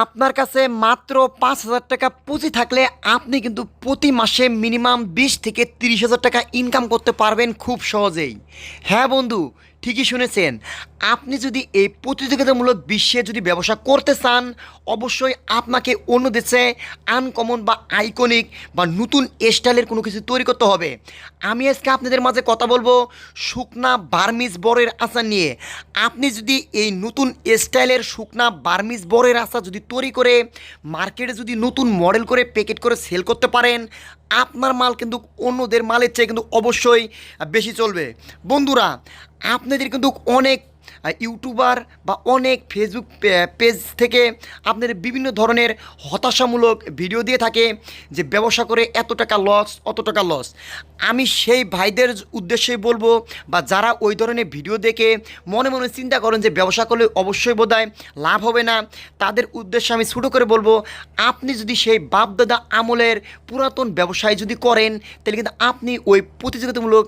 আপনার কাছে মাত্র ৫,০০০ টাকা পুঁজি থাকলে আপনি কিন্তু প্রতি মাসে মিনিমাম ২০ থেকে ৩০,০০০ টাকা ইনকাম করতে পারবেন খুব সহজেই। হ্যাঁ বন্ধু, ঠিকই শুনেছেন। আপনি যদি এই প্রতিযোগিতামূলক বিশ্বে যদি ব্যবসা করতে চান, অবশ্যই আপনাকে অন্য দেশে আনকমন বা আইকনিক বা নতুন স্টাইলের কোনো কিছু তৈরি করতে হবে। আমি আজকে আপনাদের মাঝে কথা বলবো শুকনা বার্মিজ বরের আচার নিয়ে। আপনি যদি এই নতুন স্টাইলের শুকনা বার্মিজ বরের আচার যদি তৈরি করে মার্কেটে যদি নতুন মডেল করে প্যাকেট করে সেল করতে পারেন, আপনার মাল কিন্তু অন্যদের মালের চেয়ে কিন্তু অবশ্যই বেশি চলবে। বন্ধুরা, আপনাদের কিন্তু অনেক ইউটিউবার বা অনেক ফেসবুক পেজ থেকে আপনাদের বিভিন্ন ধরনের হতাশামূলক ভিডিও দিয়ে থাকে যে ব্যবসা করে এত টাকা লস, অত টাকা লস। আমি সেই ভাইদের উদ্দেশ্যে বলবো, বা যারা ওই ধরনের ভিডিও দেখে মনে মনে চিন্তা করেন যে ব্যবসা করলে অবশ্যই বোধহয় লাভ হবে না, তাদের উদ্দেশ্যে আমি ছোটো করে বলবো, আপনি যদি সেই বাপদাদা আমলের পুরাতন ব্যবসায় যদি করেন, তাহলে কিন্তু আপনি ওই প্রতিযোগিতামূলক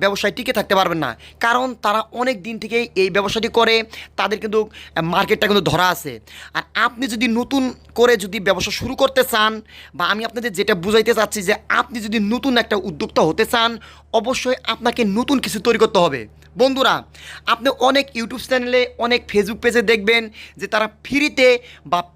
ব্যবসায় টিকে থাকতে পারবেন না। কারণ তারা অনেক দিন থেকেই এই ব্যবসাটি করে, তাদের কিন্তু মার্কেটটা কিন্তু ধরা আছে। আর আপনি যদি নতুন করে যদি ব্যবসা শুরু করতে চান, বা আমি আপনাদের যেটা বুঝাইতে চাচ্ছি যে আপনি যদি নতুন একটা উদ্যোক্তা হতে চান, অবশ্যই আপনাকে নতুন কিছু তৈরি করতে হবে। বন্ধুরা, আপনি অনেক ইউটিউব চ্যানেলে, অনেক ফেসবুক পেজে দেখবেন যে তারা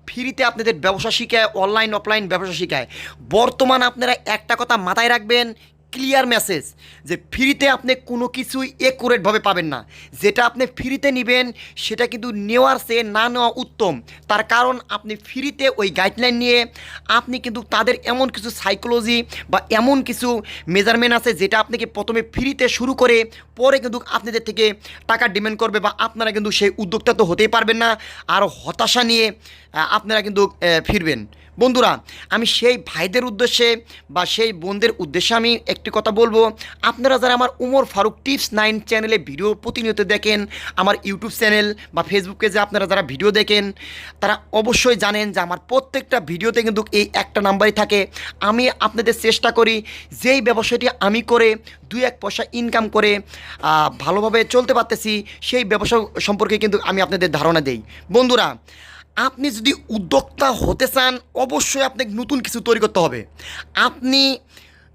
ফ্রিতে আপনাদের ব্যবসা শিখায়, অনলাইন অফলাইন ব্যবসা শিখায়। বর্তমান আপনারা একটা কথা মাথায় রাখবেন, ক্লিয়ার মেসেজ, যে ফ্রিতে আপনি কোনো কিছুই একুরেটভাবে পাবেন না। যেটা আপনি ফ্রিতে নেবেন সেটা কিন্তু নেওয়ার চেয়ে না নেওয়া উত্তম। তার কারণ আপনি ফ্রিতে ওই গাইডলাইন নিয়ে আপনি কিন্তু তাদের এমন কিছু সাইকোলজি বা এমন কিছু মেজারমেন্ট আছে যেটা আপনাকে প্রথমে ফ্রিতে শুরু করে পরে কিন্তু আপনাদের থেকে টাকা ডিমান্ড করবে, বা আপনারা কিন্তু সেই উদ্যোক্তা তো হতেই পারবেন না, আর হতাশা নিয়ে আপনারা কিন্তু ফিরবেন। বন্ধুরা, আমি সেই ভাইদের উদ্দেশ্যে বা সেই বোনদের উদ্দেশ্যে আমি একটি কথা বলবো, আপনারা যারা আমার উমর ফারুক টিপস 9 চ্যানেলে ভিডিও প্রতিনিয়ত দেখেন, আমার ইউটিউব চ্যানেল বা ফেসবুকে যে আপনারা যারা ভিডিও দেখেন, তারা অবশ্যই জানেন যে আমার প্রত্যেকটা ভিডিওতে কিন্তু এই একটা নাম্বারই থাকে। আমি আপনাদের চেষ্টা করি যেই ব্যবসাটি আমি করে 2-1 পয়সা ইনকাম করে ভালোভাবে চলতে পারতেছি, সেই ব্যবসা সম্পর্কে কিন্তু আমি আপনাদের ধারণা দেই। বন্ধুরা, আপনি যদি উদ্যোক্তা হতে চান, অবশ্যই আপনাকে নতুন কিছু তৈরি করতে হবে। আপনি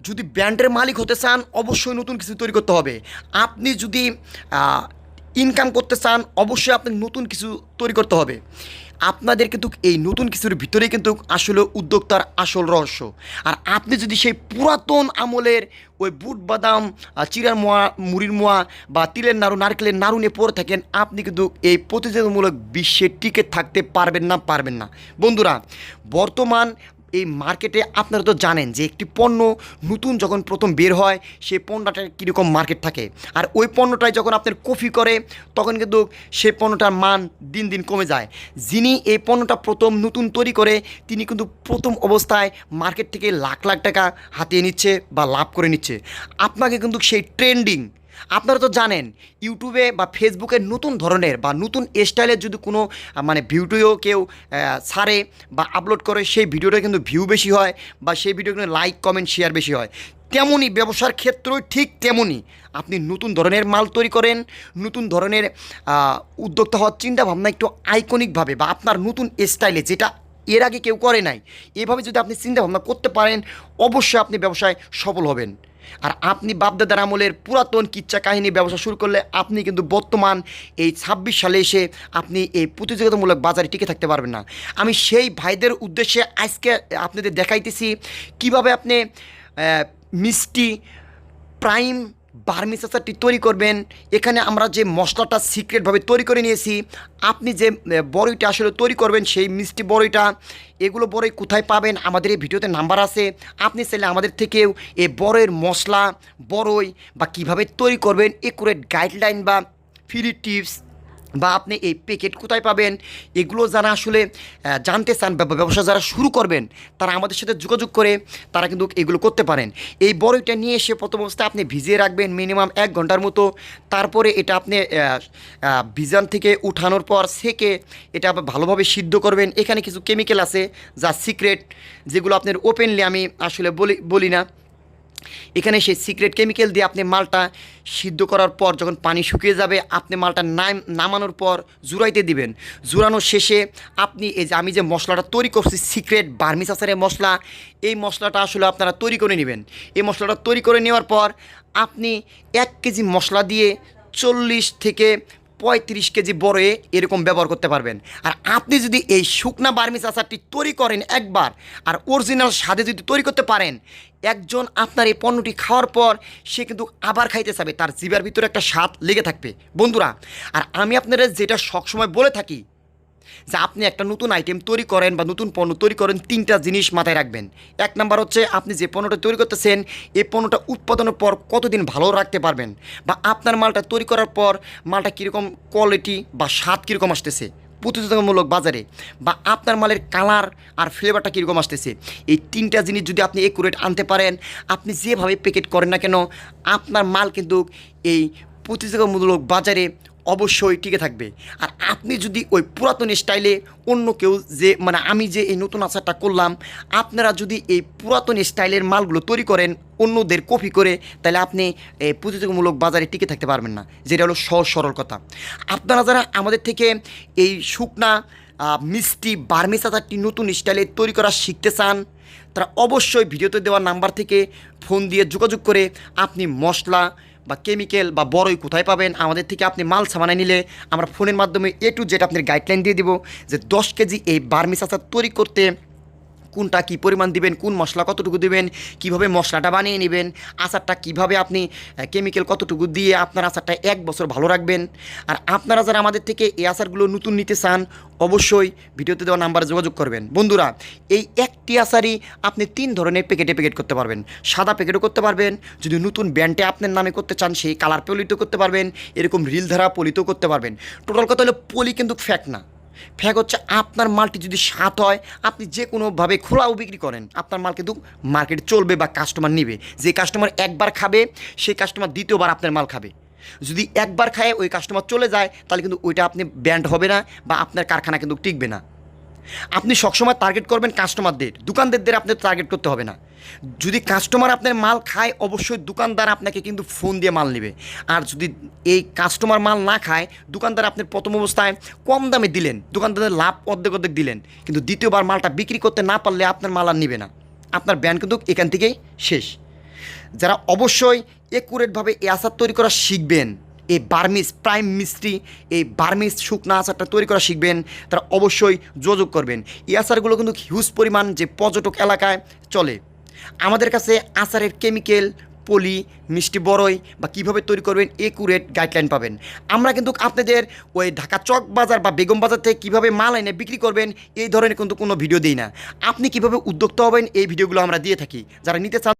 যদি ব্র্যান্ডের মালিক হতে চান, অবশ্যই নতুন কিছু তৈরি করতে হবে। আপনি যদি ইনকাম করতে চান, অবশ্যই আপনাকে নতুন কিছু তৈরি করতে হবে। আপনাদের কিন্তু এই নতুন কিছুর ভিতরেই কিন্তু আসলে উদ্যোক্তার আসল রহস্য। আর আপনি যদি সেই পুরাতন আমলের ওই বুট বাদাম, চিড়ার মোয়া, মুড়ির মোয়া বা তিলের নাড়ু, নারকেলের নাড়ু নিয়ে পড়ে থাকেন, আপনি কিন্তু এই প্রতিযোগিতামূলক বিশ্বে টিকে থাকতে পারবেন না। বন্ধুরা, বর্তমান এই মার্কেটে আপনারা তো জানেন যে একটি পণ্য নতুন যখন প্রথম বের হয়, সেই পণ্যটার কীরকম মার্কেট থাকে। আর ওই পণ্যটায় যখন আপনার কপি করে, তখন কিন্তু সেই পণ্যটার মান দিন দিন কমে যায়। যিনি এই পণ্যটা প্রথম নতুন তৈরি করে, তিনি কিন্তু প্রথম অবস্থায় মার্কেট থেকে লাখ লাখ টাকা হাতিয়ে নিচ্ছে বা লাভ করে নিচ্ছে। আপনাকে কিন্তু সেই ট্রেন্ডিং, আপনারা তো জানেন ইউটিউবে বা ফেসবুকে নতুন ধরনের বা নতুন স্টাইলের যদি কোনো ভিডিও কেউ ছাড়ে বা আপলোড করে, সেই ভিডিওটা কিন্তু ভিউ বেশি হয়, বা সেই ভিডিও কিন্তু লাইক কমেন্ট শেয়ার বেশি হয়। তেমনই ব্যবসার ক্ষেত্রেও ঠিক তেমনই আপনি নতুন ধরনের মাল তৈরি করেন, নতুন ধরনের উদ্যোক্তা হওয়ার চিন্তাভাবনা একটু আইকনিকভাবে বা আপনার নতুন স্টাইলে, যেটা এর আগে কেউ করে নাই, এভাবে যদি আপনি চিন্তাভাবনা করতে পারেন, অবশ্যই আপনি ব্যবসায় সফল হবেন। আর আপনি বাপদাদার আমলের পুরাতন কিচ্ছা কাহিনী ব্যবসা শুরু করলে, আপনি কিন্তু বর্তমান এই 26 সালে এসে আপনি এই প্রতিযোগিতামূলক বাজারে টিকে থাকতে পারবেন না। আমি সেই ভাইদের উদ্দেশ্যে আজকে আপনাদের দেখাইতেছি কিভাবে আপনি মিষ্টি প্রাইম বার্মিজ আচারটি তৈরি করবেন। এখানে আমরা যে মশলাটা সিক্রেটভাবে তৈরি করে নিয়েছি, আপনি যে বড়ইটা আসলে তৈরি করবেন, সেই মিষ্টি বড়ইটা, এগুলো বড়ই কোথায় পাবেন, আমাদের এই ভিডিওতে নাম্বার আছে। আপনি চাইলে আমাদের থেকেও এই বড়ইয়ের মশলা, বড়ই বা কীভাবে তৈরি করবেন, একুরেট গাইডলাইন বা ফ্রি টিপস, বা আপনি এই প্যাকেট কোথায় পাবেন, এগুলো যারা আসলে জানতে চান, ব্যবসা যারা শুরু করবেন, তারা আমাদের সাথে যোগাযোগ করে তারা কিন্তু এগুলো করতে পারেন। এই বড়ইটা নিয়ে এসে প্রথম অবস্থায় আপনি ভিজিয়ে রাখবেন মিনিমাম 1 ঘন্টার মতো। তারপরে এটা আপনি ভিজান থেকে উঠানোর পর সেকে এটা ভালোভাবে সিদ্ধ করবেন। এখানে কিছু কেমিক্যাল আছে যা সিক্রেট, যেগুলো আপনার ওপেনলি আমি আসলে বলি না। এখানে সেই সিক্রেট কেমিক্যাল দিয়ে আপনি মালটা সিদ্ধ করার পর যখন পানি শুকিয়ে যাবে আপনি মালটা নামানোর পর জুড়াইতে দিবেন। জুড়ানোর শেষে আপনি এই যে আমি যে মশলাটা তৈরি করছি সিক্রেট বার্মিজ আচারের মশলা, এই মশলাটা আসলে আপনারা তৈরি করে নেবেন। এই মশলাটা তৈরি করে নেওয়ার পর আপনি 1 কেজি মশলা দিয়ে 40 থেকে 35 কেজি বড়ে এরকম ব্যবহার করতে পারবেন। আর আপনি যদি এই শুকনা বার্মিজ আচারটি তৈরি করেন একবার, আর অরিজিনাল স্বাদে যদি তৈরি করতে পারেন, একজন আপনার এই পণ্যটি খাওয়ার পর সে কিন্তু আবার খাইতে চাবে, তার জিভার ভিতরে একটা স্বাদ লেগে থাকবে বন্ধুরা। আর আমি আপনারা যেটা সবসময় বলে থাকি যে আপনি একটা নতুন আইটেম তৈরি করেন বা নতুন পণ্য তৈরি করেন, 3টা জিনিস মাথায় রাখবেন। 1 নাম্বার হচ্ছে আপনি যে পণ্যটা তৈরি করতেছেন এই পণ্যটা উৎপাদনের পর কতদিন ভালো রাখতে পারবেন, বা আপনার মালটা তৈরি করার পর মালটা কীরকম কোয়ালিটি বা স্বাদ কীরকম আসতেছে প্রতিযোগিতামূলক বাজারে, বা আপনার মালের কালার আর ফ্লেভারটা কীরকম আসতেছে। এই 3টা জিনিস যদি আপনি একুরেট আনতে পারেন, আপনি যেভাবে প্যাকেট করেন না কেন আপনার মাল কিন্তু এই প্রতিযোগিতামূলক বাজারে অবশ্যই টিকে থাকবে। আর আপনি যদি ওই পুরাতন স্টাইলে অন্য কেউ যে আমি যে এই নতুন আচারটা করলাম, আপনারা যদি এই পুরাতন স্টাইলের মালগুলো তৈরি করেন অন্যদের কপি করে, তাহলে আপনি এই প্রতিযোগিতামূলক বাজারে টিকে থাকতে পারবেন না, যেটা হলো সহজ সরল কথা। আপনারা যারা আমাদের থেকে এই শুকনা মিষ্টি বার্মিজ আচারটি নতুন স্টাইলে তৈরি করা শিখতে চান, তারা অবশ্যই ভিডিওতে দেওয়া নাম্বার থেকে ফোন দিয়ে যোগাযোগ করে আপনি মশলা বা কেমিক্যাল বা বড়ই কোথায় পাবেন, আমাদের থেকে আপনি মাল সামানায় নিলে আমরা ফোনের মাধ্যমে A to Z আপনার গাইডলাইন দিয়ে দিব যে 10 কেজি এই বার্মিজ আচার তৈরি করতে কোনটা কী পরিমাণ দিবেন, কোন মশলা কতটুকু দিবেন, কিভাবে মশলাটা বানিয়ে নেবেন, আচারটা কিভাবে আপনি কেমিক্যাল কতটুকু দিয়ে আপনার আচারটা 1 বছর ভালো রাখবেন। আর আপনারা যারা আমাদের থেকে এই আচারগুলো নতুন নিতে চান অবশ্যই ভিডিওতে দেওয়া নাম্বারে যোগাযোগ করবেন। বন্ধুরা, এই একটি আচারই আপনি 3 ধরনের প্যাকেট করতে পারবেন। সাদা প্যাকেটও করতে পারবেন, যদি নতুন ব্র্যান্ডে আপনার নামে করতে চান সেই কালার পলিত করতে পারবেন, এরকম রিল ধারা পলিতও করতে পারবেন। টোটাল কথা হলো পলি কিন্তু ফ্যাক না, ফ্যাক হচ্ছে আপনার মালটি যদি স্বাদ হয় আপনি যে কোনোভাবে খোলাও বিক্রি করেন আপনার মাল কিন্তু মার্কেটে চলবে বা কাস্টমার নেবে। যে কাস্টমার একবার খাবে সেই কাস্টমার দ্বিতীয়বার আপনার মাল খাবে। যদি একবার খায় ওই কাস্টমার চলে যায় তাহলে কিন্তু ওইটা আপনি ব্র্যান্ড হবে না বা আপনার কারখানা কিন্তু টিকবে না। আপনি সবসময় টার্গেট করবেন কাস্টমারদের, দোকানদারদের আপনি টার্গেট করতে হবে না। যদি কাস্টমার আপনার মাল খায় অবশ্যই দোকানদার আপনাকে কিন্তু ফোন দিয়ে মাল নেবে। আর যদি এই কাস্টমার মাল না খায়, দোকানদার আপনার প্রথম অবস্থায় কম দামে দিলেন, দোকানদারের লাভ অর্ধেক দিলেন, কিন্তু দ্বিতীয়বার মালটা বিক্রি করতে না পারলে আপনার মাল আর নেবে না, আপনার ব্র্যান্ড কিন্তু এখান থেকেই শেষ। যারা অবশ্যই একুরেটভাবে এই আচার তৈরি করা শিখবেন, এই বার্মিজ প্রাইম মিষ্টি এই বার্মিজ শুকনা আচারটা তৈরি করা শিখবেন, তারা অবশ্যই যোগাযোগ করবেন। এই আচারগুলো কিন্তু হিউজ পরিমাণ যে পর্যটক এলাকায় চলে। আমাদের কাছে আচারের কেমিক্যাল, পলি, মিষ্টি বড়ই বা কীভাবে তৈরি করবেন একুরেট গাইডলাইন পাবেন। আমরা কিন্তু আপনাদের ওই ঢাকা চক বাজার বা বেগম বাজার থেকে কীভাবে মাল এনে বিক্রি করবেন এই ধরনের কিন্তু কোনো ভিডিও দিই না। আপনি কীভাবে উদ্যোক্তা হবেন এই ভিডিওগুলো আমরা দিয়ে থাকি। যারা নিতে চান